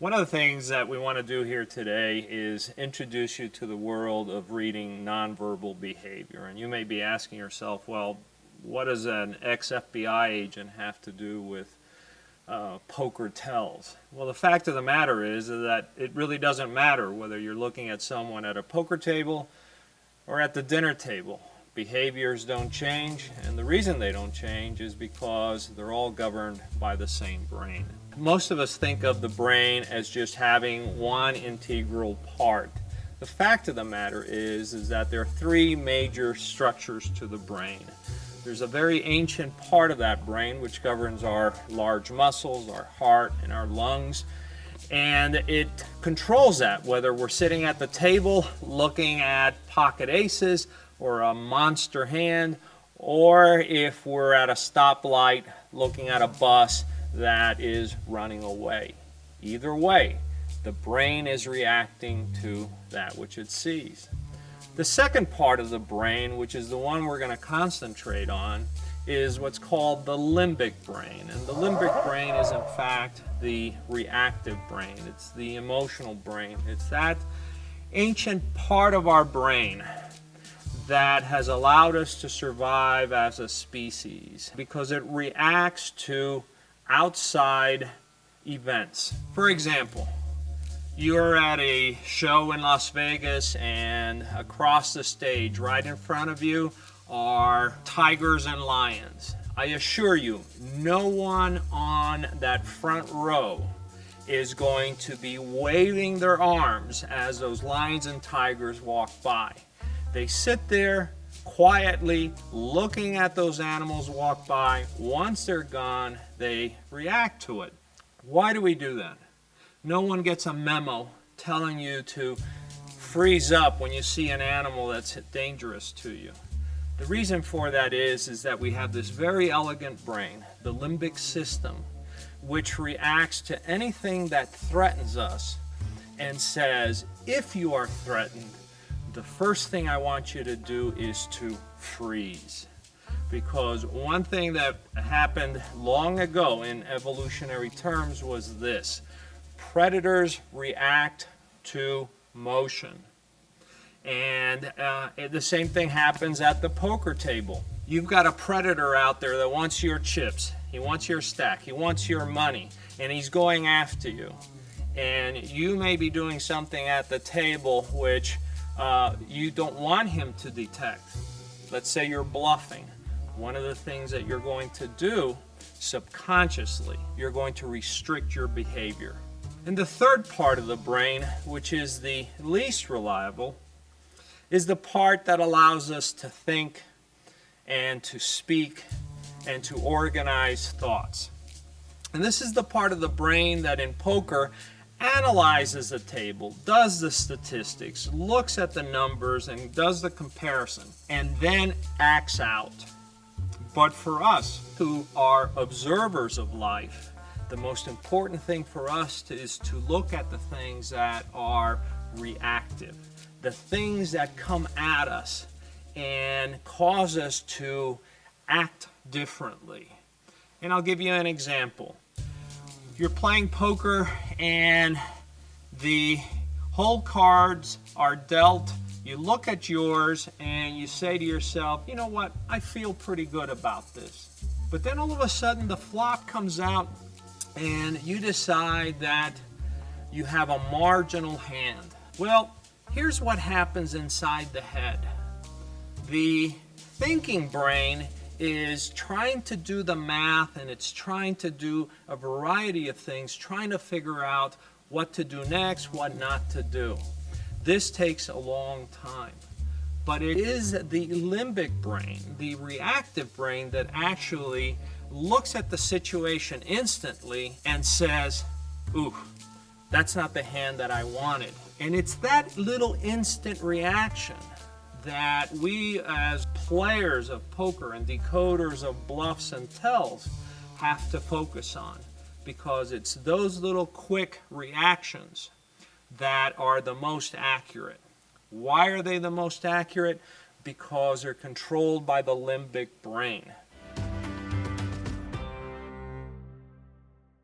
One of the things that we want to do here today is introduce you to the world of reading nonverbal behavior. And you may be asking yourself, well, what does an ex-FBI agent have to do with poker tells? Well, the fact of the matter is that it really doesn't matter whether you're looking at someone at a poker table or at the dinner table. Behaviors don't change, and the reason they don't change is because they're all governed by the same brain. Most of us think of the brain as just having one integral part. The fact of the matter is that there are three major structures to the brain. There's a very ancient part of that brain which governs our large muscles, our heart, and our lungs. And it controls that, whether we're sitting at the table looking at pocket aces or a monster hand, or if we're at a stoplight looking at a bus that is running away. Either way, the brain is reacting to that which it sees. The second part of the brain, which is the one we're going to concentrate on, is what's called the limbic brain. And the limbic brain is in fact the reactive brain. It's the emotional brain. It's that ancient part of our brain that has allowed us to survive as a species because it reacts to outside events. For example, you're at a show in Las Vegas and across the stage, right in front of you, are tigers and lions. I assure you, no one on that front row is going to be waving their arms as those lions and tigers walk by. They sit there quietly looking at those animals walk by. Once they're gone, they react to it. Why do we do that? No one gets a memo telling you to freeze up when you see an animal that's dangerous to you. The reason for that is that we have this very elegant brain, the limbic system, which reacts to anything that threatens us and says, if you are threatened, the first thing I want you to do is to freeze. Because one thing that happened long ago in evolutionary terms was this: predators react to motion. And the same thing happens at the poker table. You've got a predator out there that wants your chips, he wants your stack, he wants your money, and he's going after you. And you may be doing something at the table which you don't want him to detect. Let's say you're bluffing. One of the things that you're going to do subconsciously, you're going to restrict your behavior. And the third part of the brain, which is the least reliable, is the part that allows us to think and to speak and to organize thoughts. And this is the part of the brain that in poker analyzes the table, does the statistics, looks at the numbers and does the comparison, and then acts out. But for us who are observers of life, the most important thing for us is to look at the things that are reactive, the things that come at us and cause us to act differently. And I'll give you an example. You're playing poker and the whole cards are dealt. You look at yours and you say to yourself, you know what, I feel pretty good about this. But then all of a sudden the flop comes out and you decide that you have a marginal hand. Well, here's what happens inside the head. The thinking brain is trying to do the math, and it's trying to do a variety of things, trying to figure out what to do next, what not to do. This takes a long time. But it is the limbic brain, the reactive brain, that actually looks at the situation instantly and says, ooh, that's not the hand that I wanted. And it's that little instant reaction that we as players of poker and decoders of bluffs and tells have to focus on, because it's those little quick reactions that are the most accurate. Why are they the most accurate? Because they're controlled by the limbic brain.